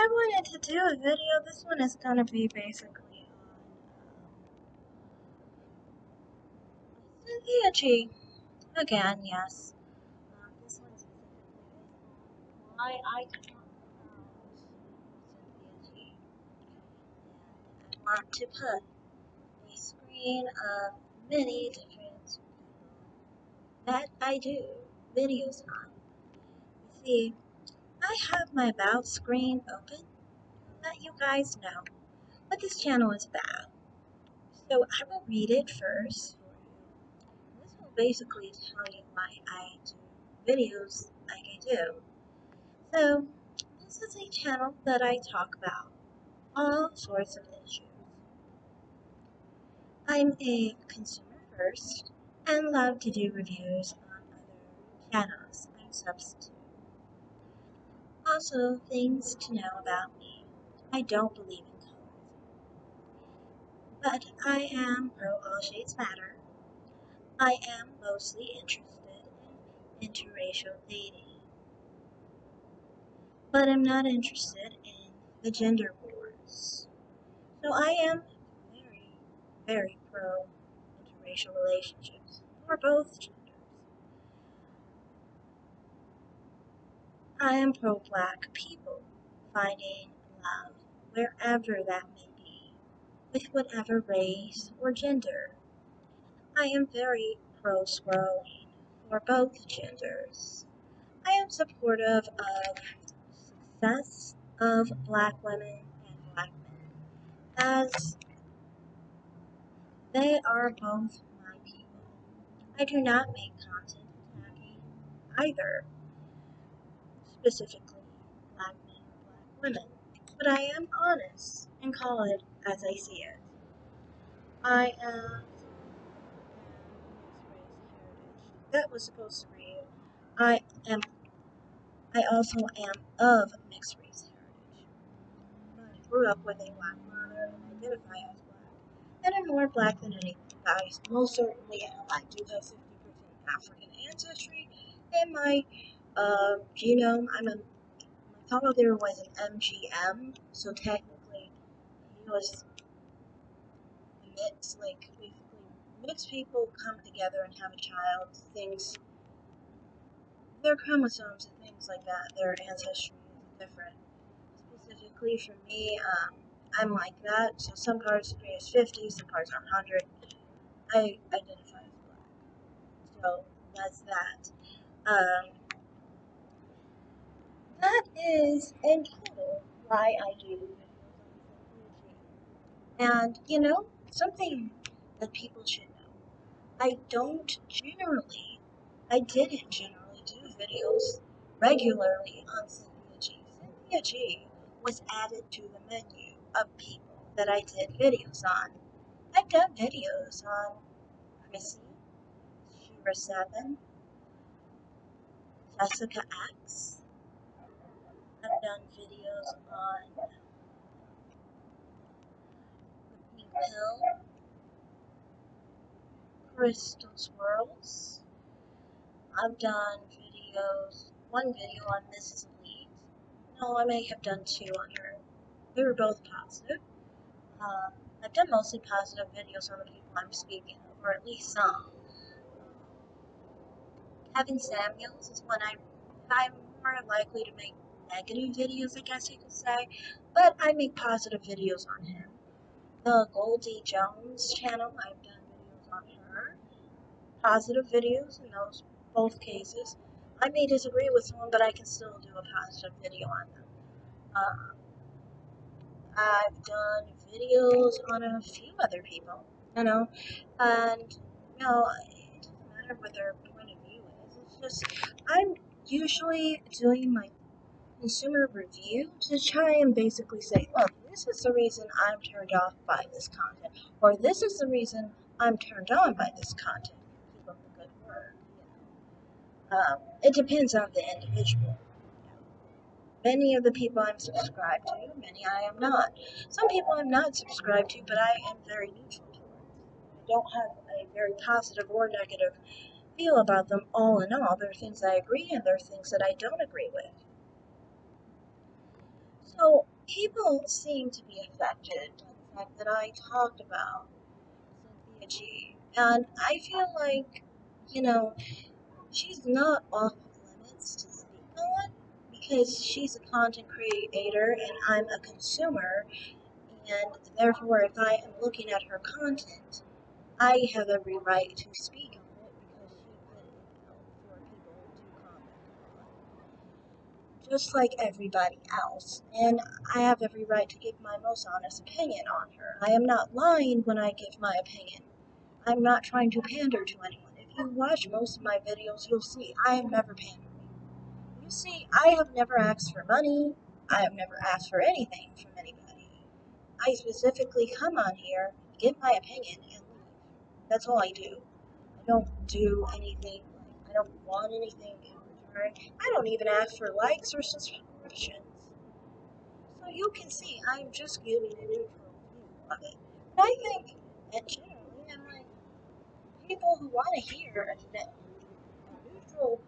I wanted to do a video. This one is gonna be basically on cynthia G. Again, yes. This one specifically is on why I talk about cynthia G. And I want to put a screen of many different people that I do videos on. You see, I have my about screen open to let you guys know what this channel is about. So I will read it first for you. This will basically tell you why I do videos like I do. So this is a channel that I talk about all sorts of issues. I'm a consumer first and love to do reviews on other channels I substitute. Also, things to know about me. I don't believe in colorism, but I am pro all shades matter. I am mostly interested in interracial dating, but I'm not interested in the gender wars. So I am very, very pro interracial relationships for both genders. I am pro black people finding love wherever that may be, with whatever race or gender. I am very pro swirling for both genders. I am supportive of success of black women and black men, as they are both my people. I do not make content attacking either, specifically black men or black women, but I am honest and call it as I see it. I am that was supposed to read. I am. I also am of mixed race heritage. I grew up with a black mother and identify as black. And I'm more black than any guys. Most certainly am. I do have 50% African ancestry in my genome. My father was an MGM, so technically he was mixed. Like basically, mixed people come together and have a child. Things, their chromosomes and things like that. Their ancestry is different. Specifically for me, I'm like that. So some parts of me is 50, some parts are 100. I identify as black. So that's that. That is in total why I do videos on. And you know, something that people should know. I didn't generally do videos regularly on Cynthia G. Cynthia G was added to the menu of people that I did videos on. I've done videos on Chrissy, Shira7, Jessica X. I've done videos on the Pink Pill, Crystal Swirls. I've done one video on Mrs. Elite. No, I may have done two on her. They were both positive. Um, I've done mostly positive videos on the people I'm speaking of, or at least some. Kevin Samuels is one I'm more likely to make negative videos, I guess you could say, but I make positive videos on him. The Goldie Jones channel, I've done videos on her. Positive videos in those both cases. I may disagree with someone, but I can still do a positive video on them. I've done videos on a few other people, and it doesn't matter what their point of view is. It's just I'm usually doing my consumer review to try and basically say, look, this is the reason I'm turned off by this content, or this is the reason I'm turned on by this content. Keep up the good work. It depends on the individual. Many of the people I'm subscribed to, many I am not. Some people I'm not subscribed to, but I am very neutral towards. I don't have a very positive or negative feel about them all in all. There are things I agree and there are things that I don't agree with. So People seem to be affected by the fact that I talked about Cynthia G. And I feel like, you know, she's not off limits to speak on because she's a content creator and I'm a consumer, and therefore, if I am looking at her content, I have every right to speak on it because she put it out for people to comment on, just like everybody else. And I have every right to give my most honest opinion on her. I am not lying when I give my opinion. I'm not trying to pander to anyone. If you watch most of my videos, you'll see I am never pandering. You see, I have never asked for money. I have never asked for anything from anybody. I specifically come on here, give my opinion, and leave. That's all I do. I don't do anything, like, I don't want anything in return. I don't even ask for likes or subscriptions. So you can see I'm just giving a neutral view of it. But I think, and generally, I'm like, people who want to hear a neutral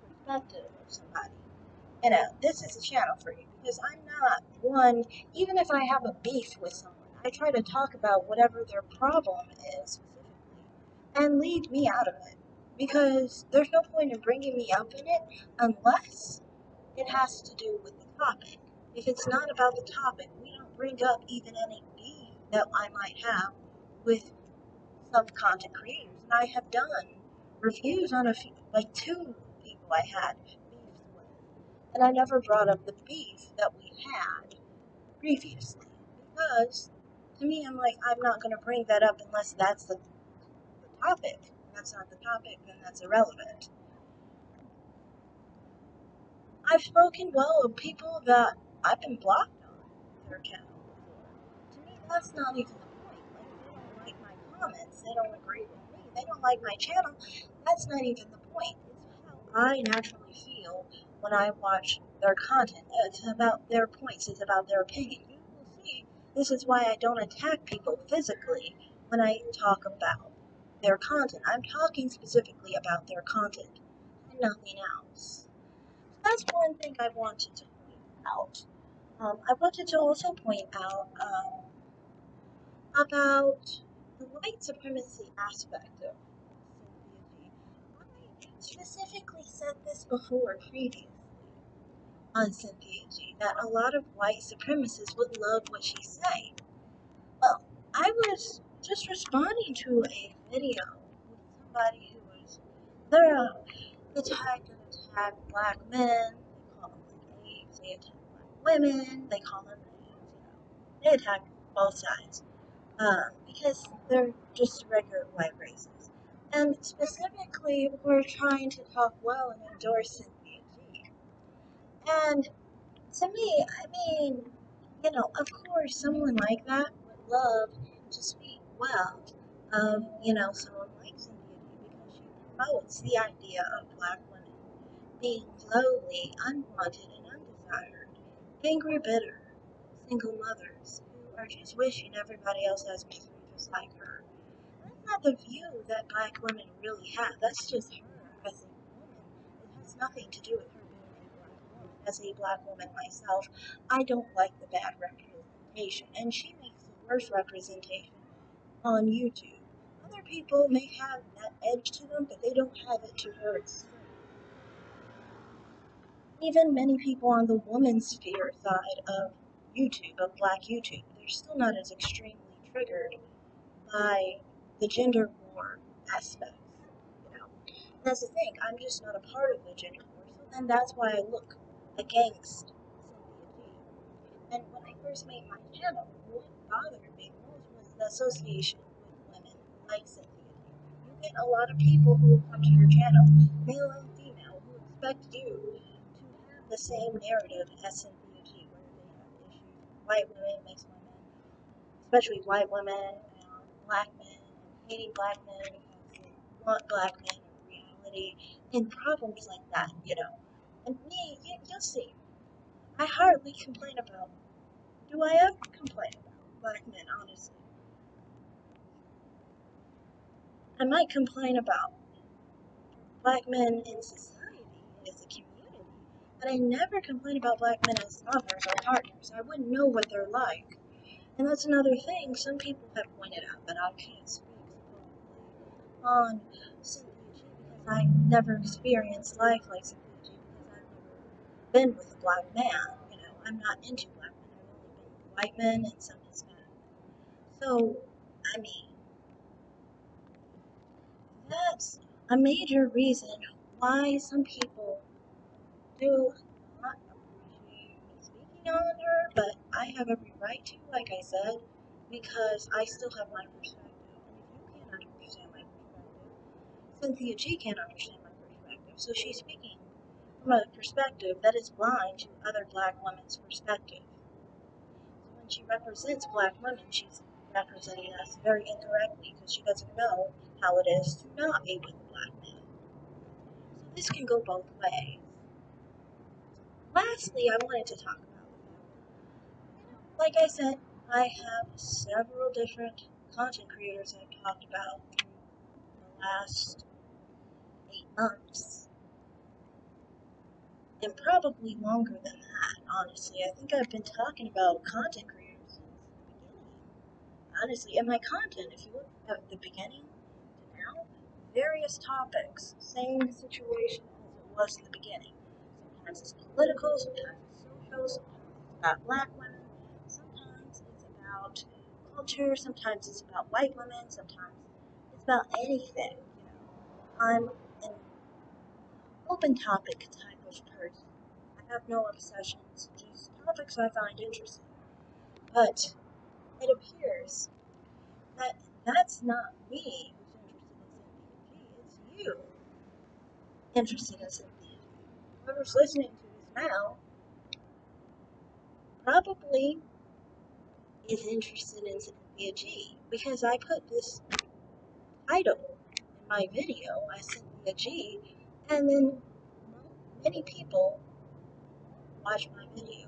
perspective of somebody, this is a channel for you because I'm not one, even if I have a beef with someone, I try to talk about whatever their problem is specifically and leave me out of it because there's no point in bringing me up in it unless it has to do with the topic. If it's not about the topic, we don't bring up even any beef that I might have with some content creators. And I have done reviews on a few, like two people I had beefs with, and I never brought up the beef that we had previously because to me, I'm like, I'm not going to bring that up unless that's the topic. If that's not the topic, then that's irrelevant. I've spoken well of people that I've been blocked on their channel before. To me, that's not even the point. Like, if they don't like my comments, they don't agree with me, they don't like my channel, that's not even the point. It's how I naturally feel when I watch their content. It's about their points, it's about their opinion. You will see, this is why I don't attack people physically when I talk about their content. I'm talking specifically about their content and nothing else. That's one thing I wanted to point out. I wanted to also point out about the white supremacy aspect of Cynthia G. I specifically said this before previously on Cynthia G, that a lot of white supremacists would love what she say. Well, I was just responding to a video with somebody who was there. They attack black men, they call them like apes, they attack black women, they call them names, They attack both sides. Because they're just regular white races. And specifically, we're trying to talk well and endorse Cynthia G. And to me, I mean, of course, someone like that would love to speak well of, someone like Cynthia G because she promotes the idea of black women being lowly, unwanted, and undesired, angry, bitter, single mothers who are just wishing everybody else has misery just like her. That's not the view that black women really have. That's just her as a woman. It has nothing to do with her being a black woman. As a black woman myself, I don't like the bad representation, and she makes the worst representation on YouTube. Other people may have that edge to them, but they don't have it to her extent. Even many people on the women's sphere side of YouTube, of black YouTube, they're still not as extremely triggered by the gender war aspects. And that's the thing, I'm just not a part of the gender war, so then that's why I look against Cynthia G. And when I first made my channel, what bothered me most was the association with women like Cynthia G. You get a lot of people who come to your channel, male and female, who expect you to have the same narrative as Cynthia G, whether they have issues with white women, mixed women, especially white women, black men, hating black men because they want black men in reality, and problems like that. And me, you'll see, I hardly complain about. Do I ever complain about black men, honestly? I might complain about black men in society as a community, But I never complain about black men as lovers or partners. I wouldn't know what they're like. And that's another thing. Some people have pointed out that I can't speak on cynthia because I never experienced life like cynthia because I've never been with a black man. I'm not into black men. I've only been with white men and some Hispanic. So, I mean, that's a major reason why some people do not appreciate me speaking on her, but I have every right to, like I said, because I still have my perspective. And if you can't understand my perspective, Cynthia G can't understand my perspective, so she's speaking from a perspective that is blind to other black women's perspective. So when she represents black women, she's representing us very incorrectly because she doesn't know how it is to not be with a black man. So this can go both ways. Lastly, I wanted to talk about, like I said, I have several different content creators I've talked about in the last 8 months. And probably longer than that, honestly. I think I've been talking about content creators since the beginning. Honestly, in my content, if you look at the beginning to now, various topics, same situation as it was in the beginning. Sometimes it's political, sometimes it's social, sometimes it's about black women, sometimes it's about culture, sometimes it's about white women, sometimes it's about anything. I'm an open topic type of person. I have no obsessions, just topics I find interesting. But it appears that that's not me who's interested in Cynthia G. It's you interested in Cynthia G. Whoever's listening to this now probably is interested in Cynthia G because I put this title in my video as Cynthia G, and then many people watch my video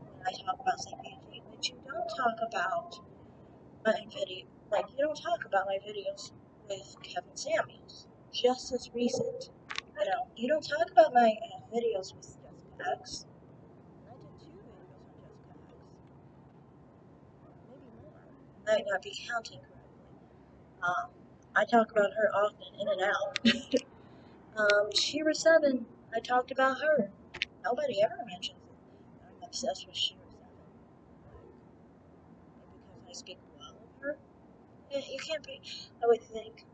when I talk about Cynthia G, but you don't talk about my video, like you don't talk about my videos with Kevin Samuels, just as recent. You don't talk about my videos with Jessica X. I did 2 videos on Jessica X. Maybe more. I might not be counting correctly. I talk about her often, in and out. Shira 7, I talked about her. Nobody ever mentions it. I'm obsessed with Shira 7. Because I speak well of her. You can't be, I would think,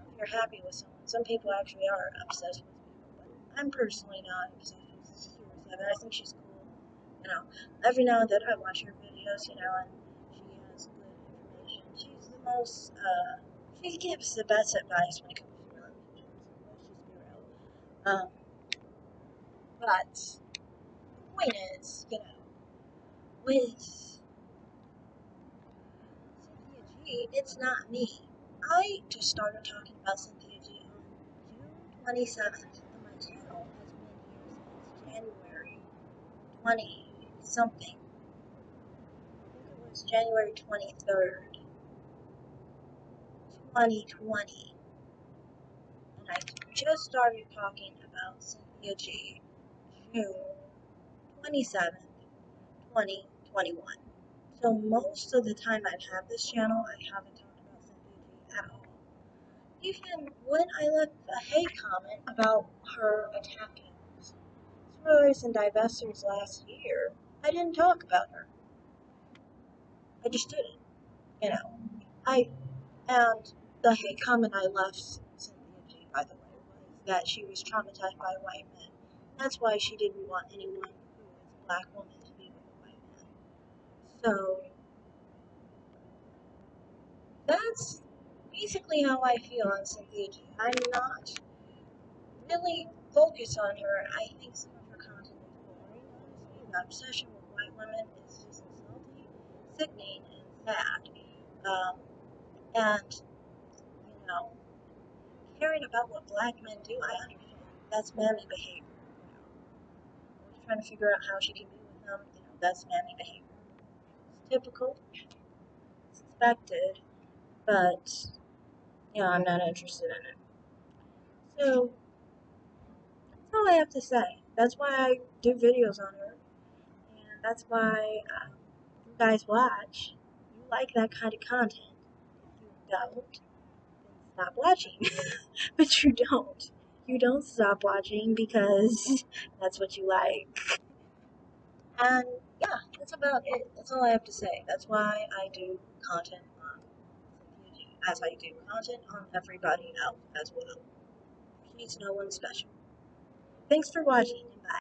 if you're happy with someone, some people actually are obsessed with people, but I'm personally not obsessed with Shira 7. I think she's cool. Every now and then I watch her videos, and she has good information. She's the most, she gives the best advice when it comes to relationships. Let's just be real. But the point is, with Cynthia G, it's not me. I just started talking about Cynthia G on June 27th, and my channel has been here since January 20 something. I think it was January 23rd, 2020. And I just started talking about Cynthia G June 27th, 2021. So most of the time I've had this channel, I haven't talked about Cynthia G at all. Even when I left a hate comment about her attacking throwers and divestors last year, I didn't talk about her. I just didn't, you know. And the hate comment I left Cynthia G, by the way, was that she was traumatized by white men. That's why she didn't want anyone who is a black woman to be with a white man. So that's basically how I feel on Cynthia G. I'm not really focused on her. I think some of her content is boring, honestly. The obsession with white women is just insulting, sickening, and sad. And, caring about what black men do, I understand. That's manly behavior. Always trying to figure out how she can be with them, that's manly behavior. It's typical, it's expected, but, I'm not interested in it. So, that's all I have to say. That's why I do videos on her, and that's why you guys watch. You like that kind of content. If you don't, then stop watching. But you don't. You don't stop watching because that's what you like. And yeah, that's about it. That's all I have to say. That's why I do content on YouTube, as I do content on everybody else as well. She's no one special. Thanks for watching.